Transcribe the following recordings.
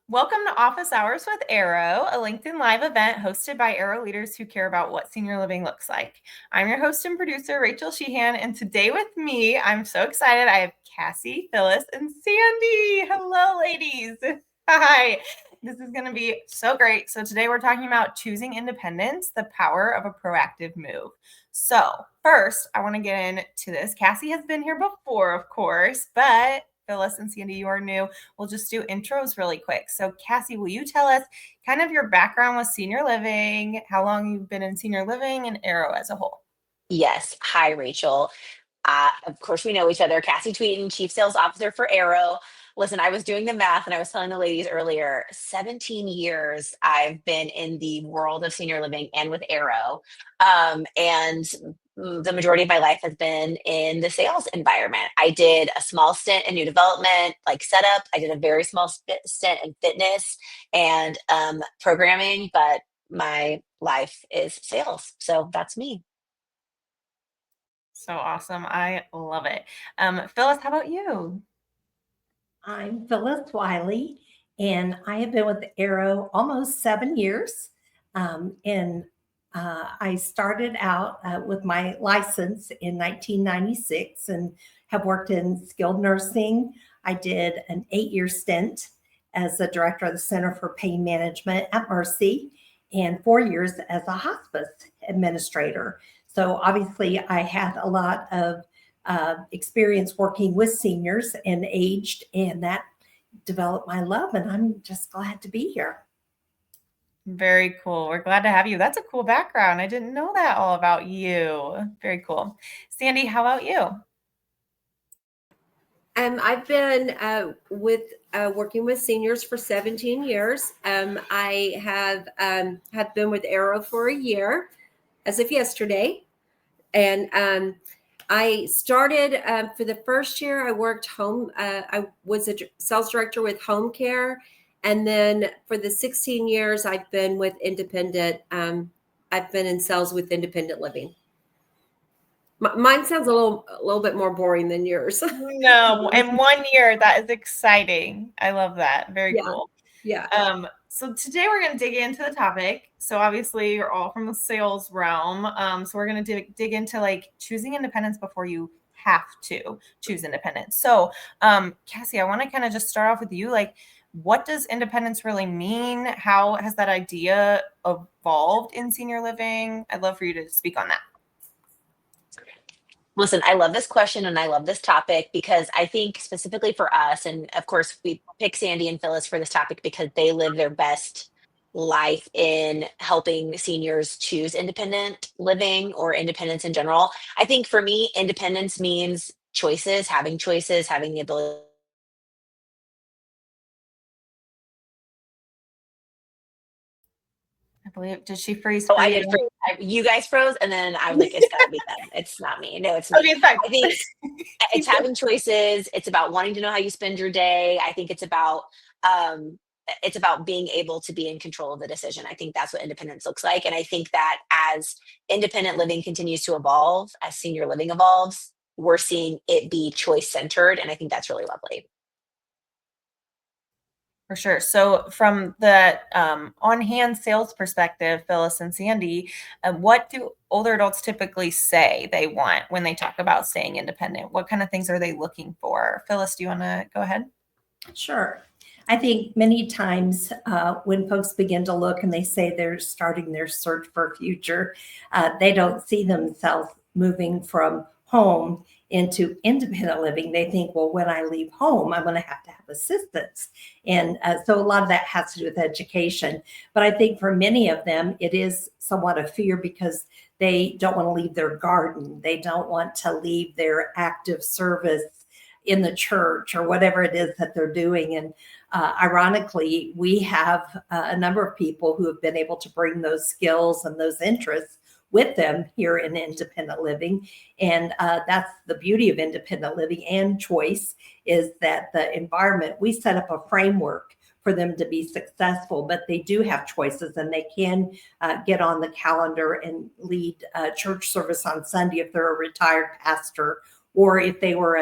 Welcome to Office Hours with Arrow, a LinkedIn Live event hosted by Arrow leaders who care about what senior living looks like. I'm your host and producer, Rachel Sheehan, and today with me, I'm so excited. I have Cassie, Phyllis, and Sandy. Hello, ladies. Hi. This is going to be so great. So today we're talking about choosing independence, the power of a proactive move. So first, I want to get into this. Cassie has been here before, of course, but Phyllis and Sandy, you are new. We'll just do intros really quick. So Cassie, will you tell us kind of your background with senior living, how long you've been in senior living and Arrow as a whole? Yes. Hi, Rachel. Of course, we know each other. Cassie Tweeten, Chief Sales Officer for Arrow. Listen, I was doing the math and I was telling the ladies earlier, 17 years I've been in the world of senior living and with Arrow. And the majority of my life has been in the sales environment. I did a small stint in new development, like setup. I did a very small stint in fitness and programming, but my life is sales. So that's me. So awesome. I love it. Phyllis, how about you? I'm Phyllis Wiley, and I have been with Arrow almost 7 years. And I started out with my license in 1996 and have worked in skilled nursing. I did an 8 year stint as the director of the Center for Pain Management at Mercy and 4 years as a hospice administrator. So obviously, I had a lot of experience working with seniors and aged, and that developed my love. And I'm just glad to be here. Very cool. We're glad to have you. That's a cool background. I didn't know that all about you. Very cool. Sandy, how about you? I've been working with seniors for 17 years. I have been with Arrow for a year, as of yesterday, and I started for the first year. I worked home. I was a sales director with Home Care, and then for the 16 years I've been with independent. I've been in sales with independent living. Mine sounds a little bit more boring than yours. No, in 1 year, that is exciting. I love that. Very Yeah. cool. Yeah. So today we're going to dig into the topic. So obviously you're all from the sales realm. So we're going to dig into like choosing independence before you have to choose independence. So Cassie, I want to kind of just start off with you. Like, what does independence really mean? How has that idea evolved in senior living? I'd love for you to speak on that. Listen, I love this question and I love this topic because I think specifically for us, and of course, we pick Sandy and Phyllis for this topic because they live their best life in helping seniors choose independent living or independence in general. I think for me, independence means choices, having the ability. I believe, did she freeze Oh, for I you? did freeze. You guys froze, and then I was like, "It's gotta be them. It's not me. No, it's me." Okay, fine. I think it's having choices. It's about wanting to know how you spend your day. I think it's about being able to be in control of the decision. I think that's what independence looks like. And I think that as independent living continues to evolve, as senior living evolves, we're seeing it be choice centered. And I think that's really lovely. For sure. So, from the on-hand sales perspective, Phyllis and Sandy, what do older adults typically say they want when they talk about staying independent? What kind of things are they looking for? Phyllis, do you want to go ahead? Sure. I think many times when folks begin to look and they say they're starting their search for a future, they don't see themselves moving from home into independent living. They think, well, when I leave home, I'm going to have assistance. And so a lot of that has to do with education. But I think for many of them, it is somewhat of fear because they don't want to leave their garden. They don't want to leave their active service in the church or whatever it is that they're doing. And ironically, we have a number of people who have been able to bring those skills and those interests with them here in independent living. And that's the beauty of independent living and choice, is that the environment, we set up a framework for them to be successful, but they do have choices and they can get on the calendar and lead a church service on Sunday if they're a retired pastor, or if they were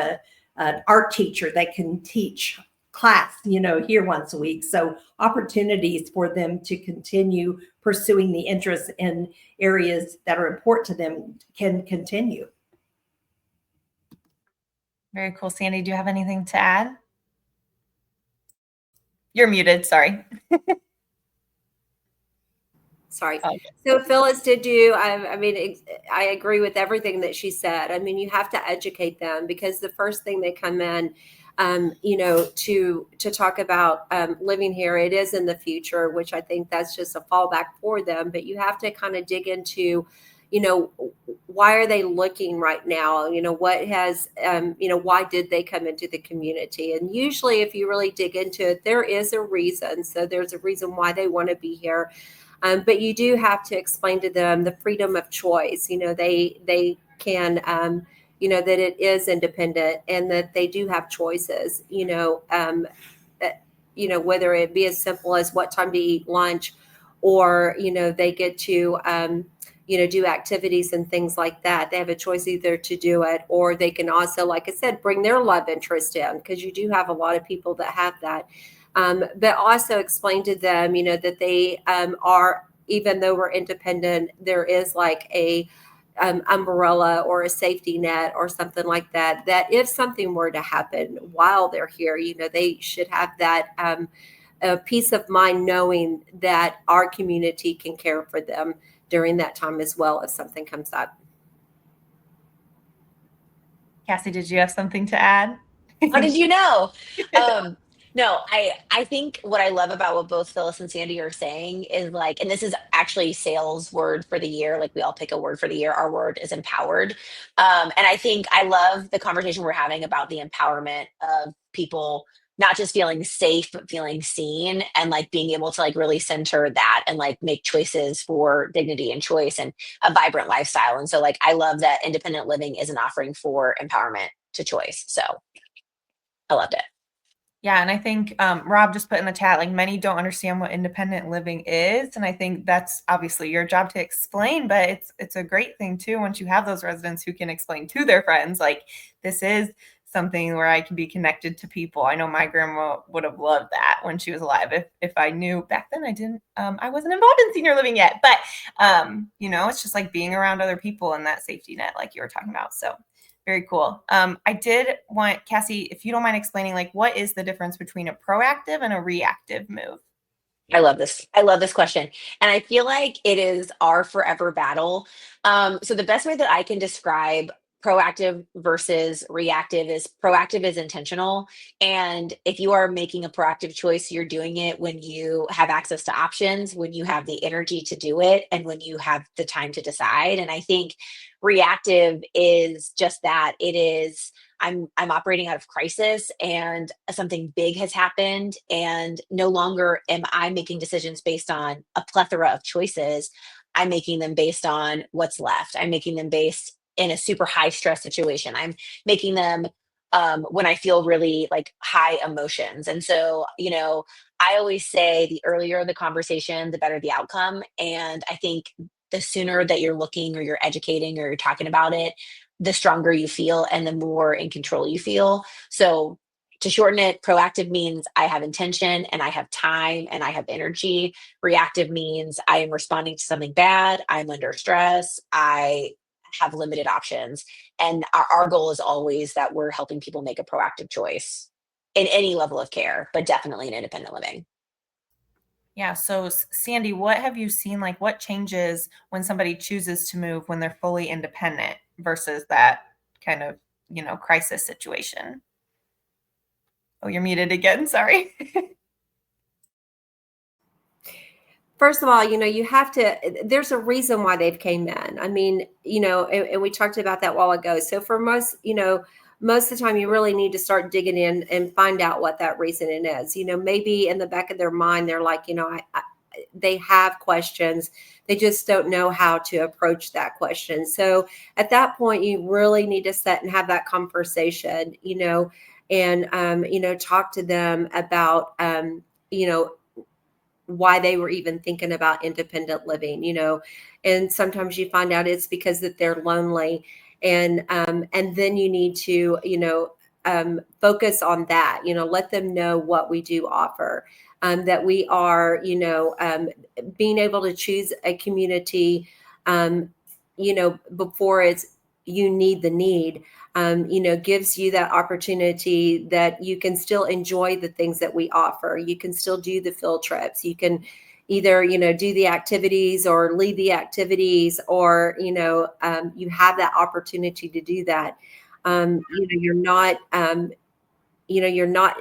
an art teacher, they can teach class, here once a week. So opportunities for them to continue pursuing the interests in areas that are important to them can continue. Very cool. Sandy, do you have anything to add? You're muted. Sorry. Sorry. Okay. So Phyllis, I agree with everything that she said. I mean, you have to educate them, because the first thing they come in, to talk about living here, it is in the future, which I think that's just a fallback for them. But you have to kind of dig into, why are they looking right now? What has, why did they come into the community? And usually if you really dig into it, there is a reason. So there's a reason why they want to be here. But you do have to explain to them the freedom of choice. They can, that it is independent and that they do have choices, whether it be as simple as what time to eat lunch, or, they get to, do activities and things like that. They have a choice either to do it, or they can also, like I said, bring their love interest in, because you do have a lot of people that have that. But also explain to them, that they are, even though we're independent, there is like a umbrella or a safety net or something like that, that if something were to happen while they're here, they should have that peace of mind, knowing that our community can care for them during that time as well if something comes up. Cassie, did you have something to add? How did you know? No, I think what I love about what both Phyllis and Sandy are saying is like, and this is actually sales word for the year. Like we all pick a word for the year. Our word is empowered. And I think I love the conversation we're having about the empowerment of people, not just feeling safe, but feeling seen, and like being able to like really center that and like make choices for dignity and choice and a vibrant lifestyle. And so like, I love that independent living is an offering for empowerment to choice. So I loved it. Yeah, and I think Rob just put in the chat, like many don't understand what independent living is. And I think that's obviously your job to explain, but it's a great thing too, once you have those residents who can explain to their friends, like this is something where I can be connected to people. I know my grandma would have loved that when she was alive. If I knew back then, I wasn't involved in senior living yet, but it's just like being around other people and that safety net, like you were talking about. So very cool. I did want, Cassie, if you don't mind explaining, like, what is the difference between a proactive and a reactive move? I love this. I love this question. And I feel like it is our forever battle. So the best way that I can describe proactive versus reactive is proactive is intentional. And if you are making a proactive choice, you're doing it when you have access to options, when you have the energy to do it, and when you have the time to decide. And I think reactive is just that. It is, I'm operating out of crisis and something big has happened, and no longer am I making decisions based on a plethora of choices. I'm making them based on what's left. I'm making them based in a super high stress situation. I'm making them when I feel really like high emotions. And so, I always say the earlier the conversation, the better the outcome. And I think the sooner that you're looking or you're educating or you're talking about it, the stronger you feel and the more in control you feel. So to shorten it, proactive means I have intention and I have time and I have energy. Reactive means I am responding to something bad. I'm under stress. I have limited options. And our goal is always that we're helping people make a proactive choice in any level of care, but definitely in independent living. Yeah. So Sandy, what have you seen? Like what changes when somebody chooses to move when they're fully independent versus that kind of, crisis situation? Oh, you're muted again. Sorry. First of all, you have to, there's a reason why they've came in. I mean, and we talked about that a while ago. So for most, most of the time you really need to start digging in and find out what that reasoning is. Maybe in the back of their mind, they're like, they have questions. They just don't know how to approach that question. So at that point, you really need to sit and have that conversation, and, talk to them about, why they were even thinking about independent living, and sometimes you find out it's because that they're lonely. And then you need to, focus on that. Let them know what we do offer. That we are, being able to choose a community, before it's you need the need, gives you that opportunity that you can still enjoy the things that we offer. You can still do the field trips. You can either, do the activities or lead the activities, or, you have that opportunity to do that. You're not, you're not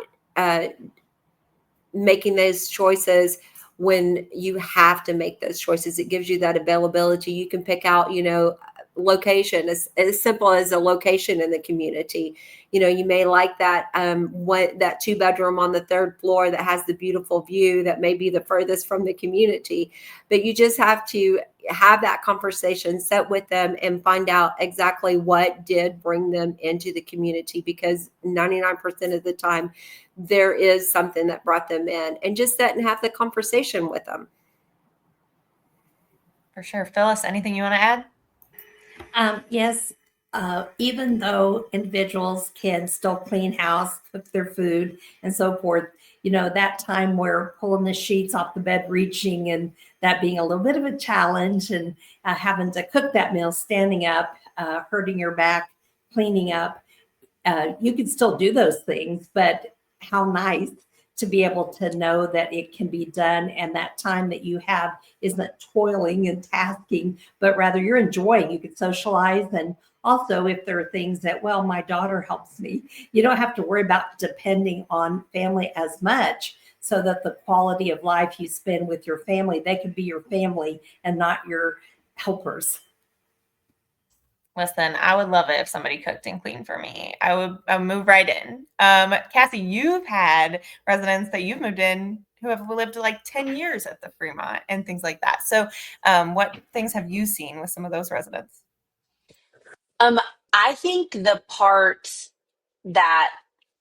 making those choices when you have to make those choices. It gives you that availability. You can pick out, location, as simple as a location in the community. You may like that that 2-bedroom on the 3rd floor that has the beautiful view that may be the furthest from the community, but you just have to have that conversation, sit with them, and find out exactly what did bring them into the community, because 99% of the time there is something that brought them in, and just sit and have the conversation with them. For sure. Phyllis, anything you want to add? Yes, even though individuals can still clean house, cook their food, and so forth, that time where pulling the sheets off the bed, reaching, and that being a little bit of a challenge, and having to cook that meal standing up, hurting your back, cleaning up, you can still do those things, but how nice to be able to know that it can be done, and that time that you have isn't toiling and tasking, but rather you're enjoying. You can socialize. And also, if there are things that, well, my daughter helps me, you don't have to worry about depending on family as much, so that the quality of life you spend with your family, they can be your family and not your helpers. Listen, I would love it if somebody cooked and cleaned for me. I would move right in. Cassie, you've had residents that you've moved in who have lived like 10 years at the Fremont and things like that. So what things have you seen with some of those residents? I think the part that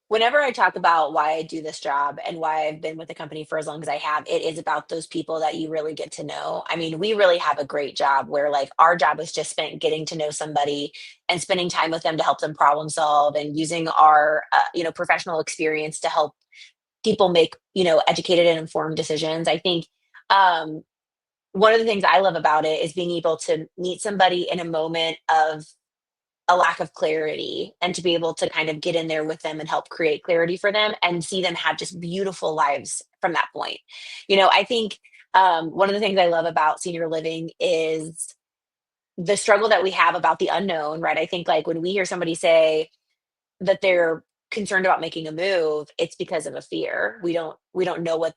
whenever I talk about why I do this job and why I've been with the company for as long as I have, it is about those people that you really get to know. I mean, we really have a great job where like our job is just spent getting to know somebody and spending time with them to help them problem solve, and using our professional experience to help people make, educated and informed decisions. I think um, one of the things I love about it is being able to meet somebody in a moment of a lack of clarity, and to be able to kind of get in there with them and help create clarity for them and see them have just beautiful lives from that point. I think one of the things I love about senior living is the struggle that we have about the unknown, right? I think like when we hear somebody say that they're concerned about making a move, it's because of a fear. We don't know what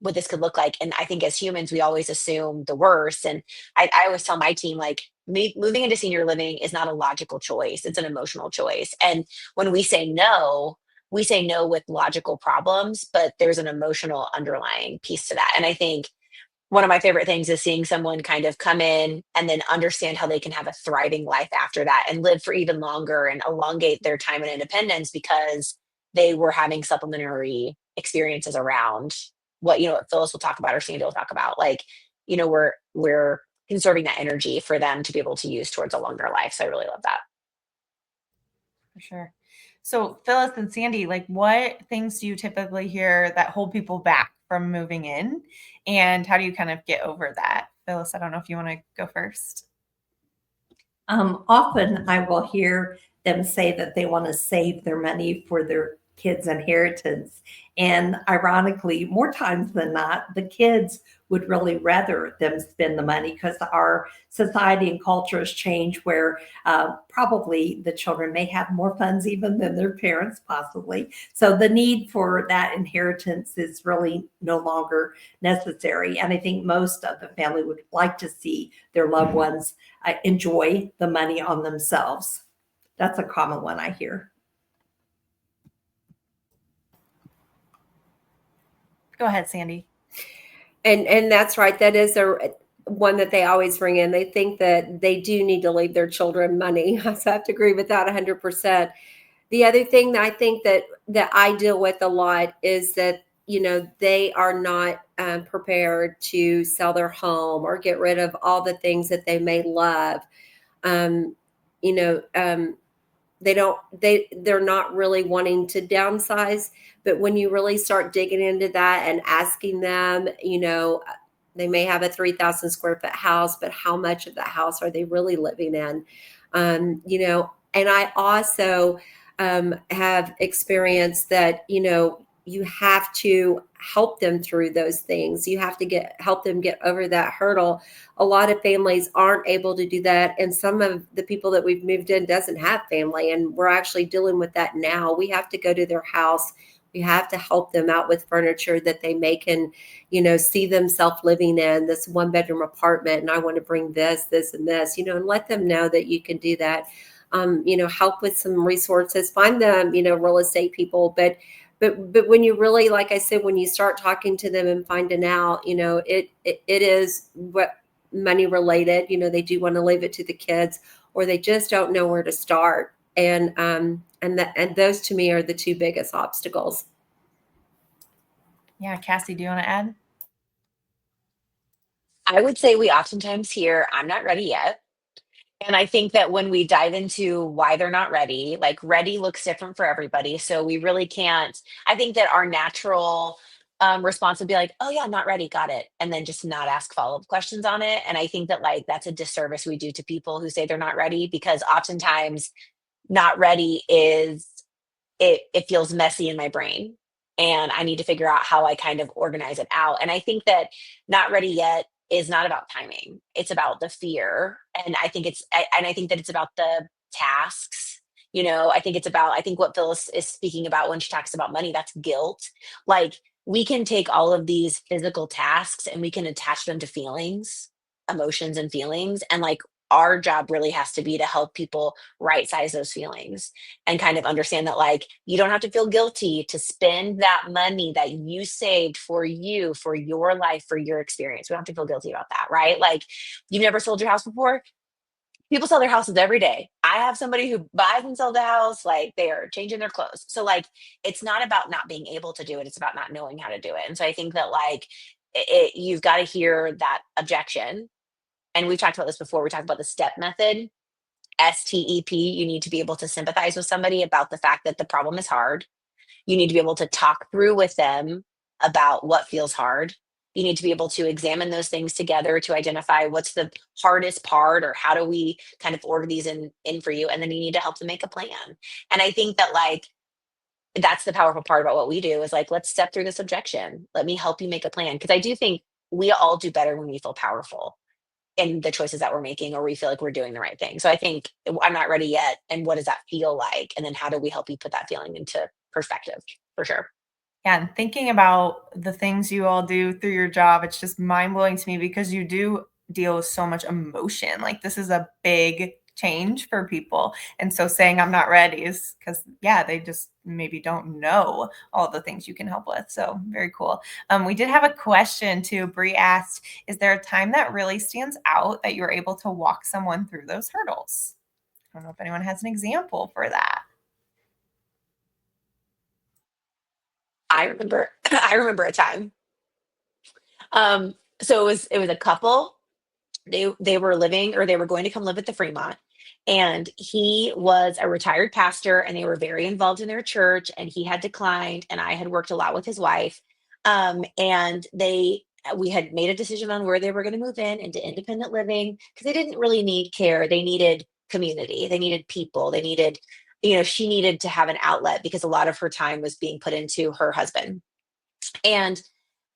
this could look like. And I think as humans, we always assume the worst. And I always tell my team, like, moving into senior living is not a logical choice. It's an emotional choice. And when we say no with logical problems, but there's an emotional underlying piece to that. And I think one of my favorite things is seeing someone kind of come in and then understand how they can have a thriving life after that and live for even longer and elongate their time in independence, because they were having supplementary experiences around what Phyllis will talk about or Sandy will talk about. Like, we're conserving that energy for them to be able to use towards a longer life. So I really love that. For sure. So Phyllis and Sandy, like what things do you typically hear that hold people back from moving in? And how do you kind of get over that? Phyllis, I don't know if you want to go first. Often I will hear them say that they want to save their money for their kids' inheritance. And ironically, more times than not, the kids would really rather them spend the money, because our society and culture has changed where probably the children may have more funds even than their parents possibly. So the need for that inheritance is really no longer necessary. And I think most of the family would like to see their loved ones enjoy the money on themselves. That's a common one I hear. Go ahead, Sandy. And that's right. That is one that they always bring in. They think that they do need to leave their children money. So I have to agree with that 100%. The other thing that I think that I deal with a lot is that, they are not prepared to sell their home or get rid of all the things that they may love. they're not really wanting to downsize. But when you really start digging into that and asking them, they may have a 3,000 square foot house, but how much of that house are they really living in? And I also have experienced that, you have to help them through those things. You have to help them get over that hurdle. A lot of families aren't able to do that. And some of the people that we've moved in doesn't have family. And we're actually dealing with that now. We have to go to their house. We have to help them out with furniture that they can, see themselves living in this 1-bedroom apartment. And I want to bring this, and this, and let them know that you can do that. Help with some resources, find them, real estate people. But when you really, like I said, when you start talking to them and finding out, it is what money related, they do want to leave it to the kids, or they just don't know where to start. And those to me are the two biggest obstacles. Yeah. Cassie, do you want to add? I would say we oftentimes hear, I'm not ready yet. And I think that when we dive into why they're not ready, like ready looks different for everybody. So we really can't, I think that our natural response would be like, oh yeah, not ready, got it. And then just not ask follow-up questions on it. And I think that like that's a disservice we do to people who say they're not ready, because oftentimes not ready is, it feels messy in my brain. And I need to figure out how I kind of organize it out. And I think that not ready yet is not about timing. It's about the fear. And I think that it's about the tasks. I think what Phyllis is speaking about when she talks about money, that's guilt. Like we can take all of these physical tasks and we can attach them to feelings, emotions and feelings. And like our job really has to be to help people right size those feelings and kind of understand that like you don't have to feel guilty to spend that money that you saved for you, for your life, for your experience. We don't have to feel guilty about that, right? Like you've never sold your house before. People sell their houses every day. I have somebody who buys and sells the house, like they are changing their clothes. So like it's not about not being able to do it, it's about not knowing how to do it. And so I think that like you've got to hear that objection. And we've talked about this before. We talked about the STEP method, STEP. You need to be able to sympathize with somebody about the fact that the problem is hard. You need to be able to talk through with them about what feels hard. You need to be able to examine those things together to identify what's the hardest part, or how do we kind of order these in for you. And then you need to help them make a plan. And I think that like, that's the powerful part about what we do is like, let's step through this objection. Let me help you make a plan. Because I do think we all do better when we feel powerful in the choices that we're making, or we feel like we're doing the right thing. So I think I'm not ready yet. And what does that feel like? And then how do we help you put that feeling into perspective? For sure. Yeah. And thinking about the things you all do through your job, it's just mind blowing to me because you do deal with so much emotion. Like this is a big change for people. And so saying I'm not ready is because, yeah, they just maybe don't know all the things you can help with. So very cool. We did have a question too. Bree asked, is there a time that really stands out that you were able to walk someone through those hurdles? I don't know if anyone has an example for that. I remember a time. So it was a couple. They were living, or they were going to come live at the Fremont, and he was a retired pastor, and they were very involved in their church, and he had declined, and I had worked a lot with his wife. And we had made a decision on where they were going to move in into independent living, because they didn't really need care. They needed community. They needed people. They needed, she needed to have an outlet because a lot of her time was being put into her husband. And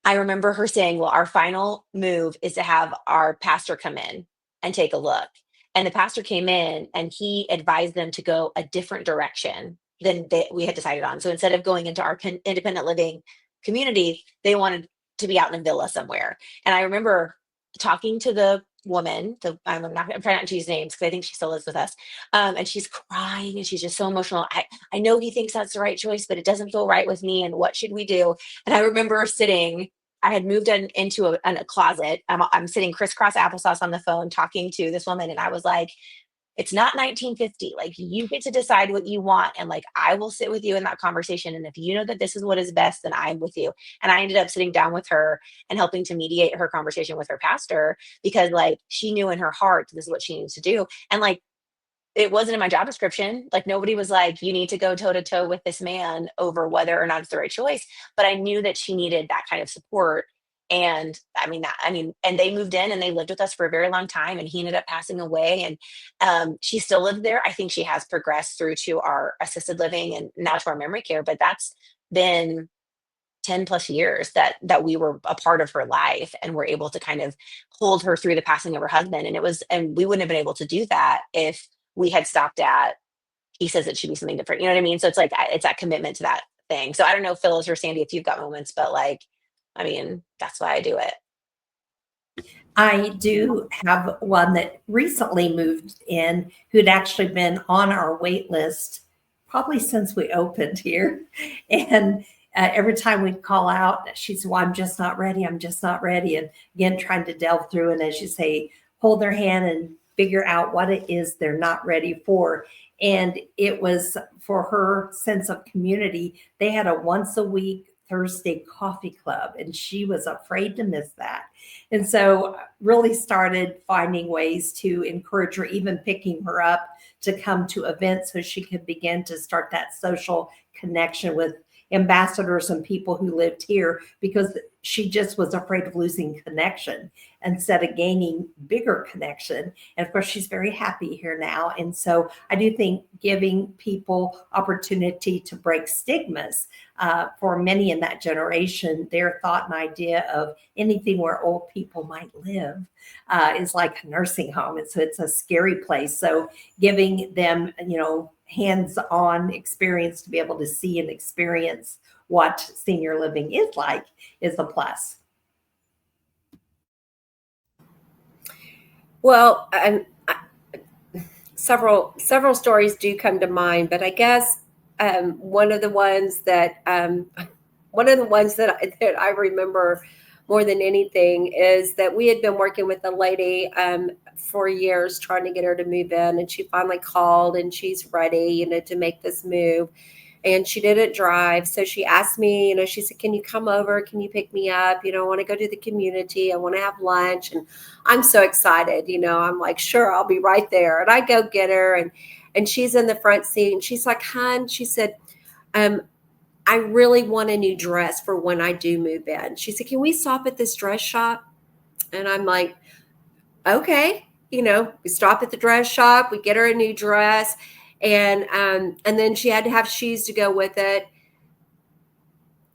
I remember her saying, well, our final move is to have our pastor come in and take a look. And the pastor came in and he advised them to go a different direction than we had decided on. So instead of going into our independent living community, they wanted to be out in a villa somewhere. And I remember talking to the woman, I'm trying not to use names because I think she still lives with us. And she's crying and she's just so emotional. I know he thinks that's the right choice, but it doesn't feel right with me. And what should we do? And I remember I had moved into a closet. I'm sitting crisscross applesauce on the phone talking to this woman. And I was like, it's not 1950. Like you get to decide what you want. And like, I will sit with you in that conversation. And if you know that this is what is best, then I'm with you. And I ended up sitting down with her and helping to mediate her conversation with her pastor, because like she knew in her heart, this is what she needs to do. And like, it wasn't in my job description. Like nobody was like, you need to go toe to toe with this man over whether or not it's the right choice. But I knew that she needed that kind of support. And and they moved in and they lived with us for a very long time. And he ended up passing away. And she still lived there. I think she has progressed through to our assisted living and now to our memory care. But that's been 10 plus years that we were a part of her life and were able to kind of hold her through the passing of her husband. And we wouldn't have been able to do that if we had stopped at, he says it should be something different. You know what I mean? So it's like, it's that commitment to that thing. So I don't know, Phyllis or Sandy, if you've got moments, but like, I mean, that's why I do it. I do have one that recently moved in who'd actually been on our wait list probably since we opened here. And every time we'd call out, she said, well, I'm just not ready. I'm just not ready. And again, trying to delve through and, as you say, hold their hand and figure out what it is they're not ready for. And it was for her sense of community. They had a once a week Thursday coffee club, and she was afraid to miss that. And so really started finding ways to encourage her, even picking her up to come to events so she could begin to start that social connection with ambassadors and people who lived here, because she just was afraid of losing connection instead of gaining bigger connection. And of course, she's very happy here now. And so I do think giving people opportunity to break stigmas, for many in that generation, their thought and idea of anything where old people might live is like a nursing home. And so it's a scary place. So giving them, hands-on experience to be able to see and experience what senior living is like is a plus. Well, several stories do come to mind, but I guess one of the ones that I remember more than anything is that we had been working with a lady for years trying to get her to move in, and she finally called and she's ready, to make this move. And she didn't drive. So she asked me, she said, can you come over? Can you pick me up? I want to go to the community. I want to have lunch. And I'm so excited. I'm like, sure, I'll be right there. And I go get her, and she's in the front seat, and she's like, hon, she said, I really want a new dress for when I do move in. She said, can we stop at this dress shop? And I'm like, okay. We stop at the dress shop, we get her a new dress. And then she had to have shoes to go with it.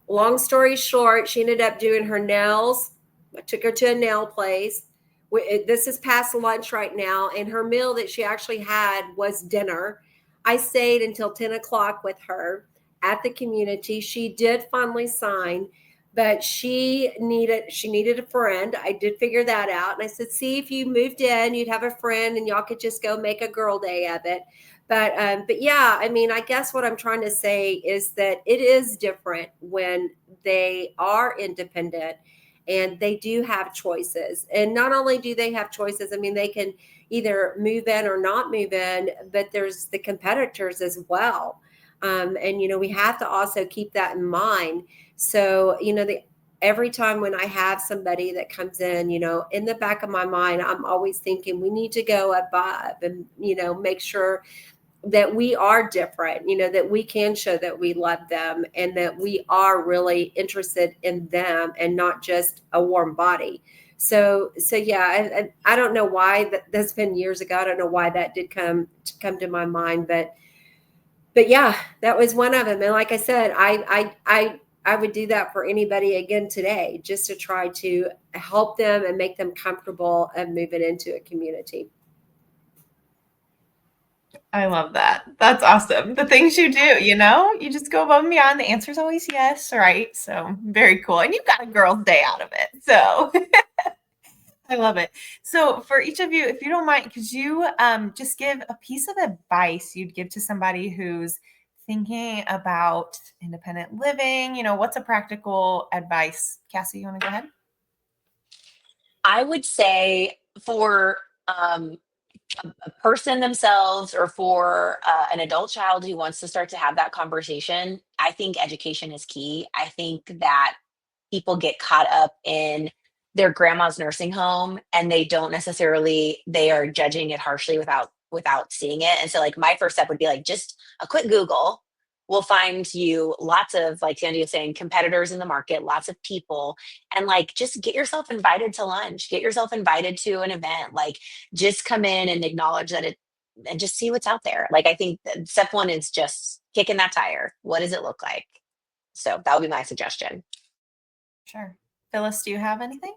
Long story short, she ended up doing her nails. I took her to a nail place. This is past lunch right now. And her meal that she actually had was dinner. I stayed until 10 o'clock with her at the community. She did finally sign, but she needed a friend. I did figure that out. And I said, see, if you moved in, you'd have a friend and y'all could just go make a girl day of it. But yeah, I guess what I'm trying to say is that it is different when they are independent and they do have choices. And not only do they have choices, they can either move in or not move in, but there's the competitors as well. And, we have to also keep that in mind. So, every time when I have somebody that comes in, in the back of my mind, I'm always thinking we need to go above and, make sure that we are different, that we can show that we love them and that we are really interested in them and not just a warm body. So yeah, I don't know why that's been years ago. I don't know why that did come to my mind, but yeah, that was one of them. And like I said, I would do that for anybody again today, just to try to help them and make them comfortable and move it into a community. I love that. That's awesome. The things you do, you just go above and beyond. The answer is always yes, right? So very cool. And you got a girl's day out of it. So I love it. So for each of you, if you don't mind, could you just give a piece of advice you'd give to somebody who's thinking about independent living? What's a practical advice? Cassie, you want to go ahead? I would say for a person themselves or for an adult child who wants to start to have that conversation, I think education is key. I think that people get caught up in their grandma's nursing home and they are judging it harshly without seeing it. And so like my first step would be like just a quick Google will find you lots of, like Sandy was saying, competitors in the market, lots of people, and like just get yourself invited to lunch, get yourself invited to an event, like just come in and acknowledge that it, and just see what's out there. Like I think step one is just kicking that tire. What does it look like? So that would be my suggestion. Sure. Phyllis, do you have anything?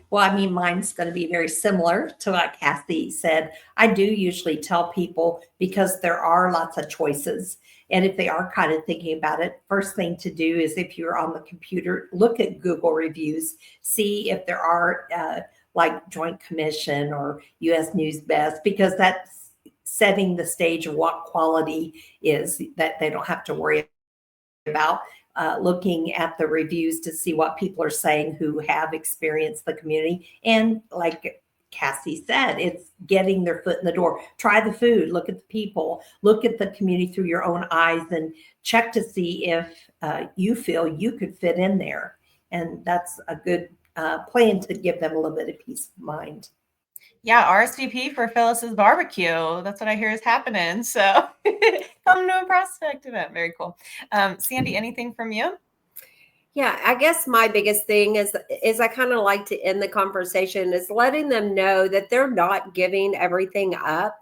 Well, I mean, mine's going to be very similar to what Kathy said. I do usually tell people because there are lots of choices. And if they are kind of thinking about it, first thing to do is if you're on the computer, look at Google reviews, see if there are like Joint Commission or US News Best, because that's setting the stage of what quality is that they don't have to worry about. Looking at the reviews to see what people are saying who have experienced the community. And like Cassie said, it's getting their foot in the door. Try the food, look at the people, look at the community through your own eyes, and check to see if you feel you could fit in there. And that's a good plan to give them a little bit of peace of mind. Yeah, RSVP for Phyllis's barbecue. That's what I hear is happening. So come to a prospect event. Very cool. Sandy, anything from you? Yeah, I guess my biggest thing is I kind of like to end the conversation is letting them know that they're not giving everything up.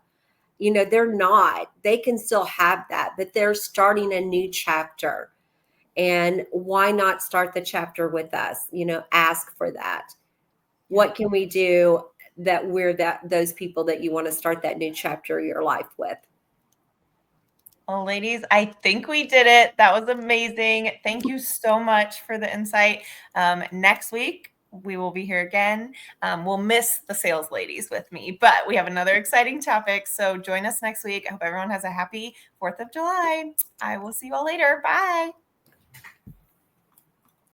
You know, they're not. They can still have that, but they're starting a new chapter. And why not start the chapter with us? You know, ask for that. What can we do that we're those people that you want to start that new chapter of your life with? Well, ladies, I think we did it. That was amazing. Thank you so much for the insight. Next week, we will be here again. We'll miss the sales ladies with me, but we have another exciting topic. So join us next week. I hope everyone has a happy 4th of July. I will see you all later. Bye.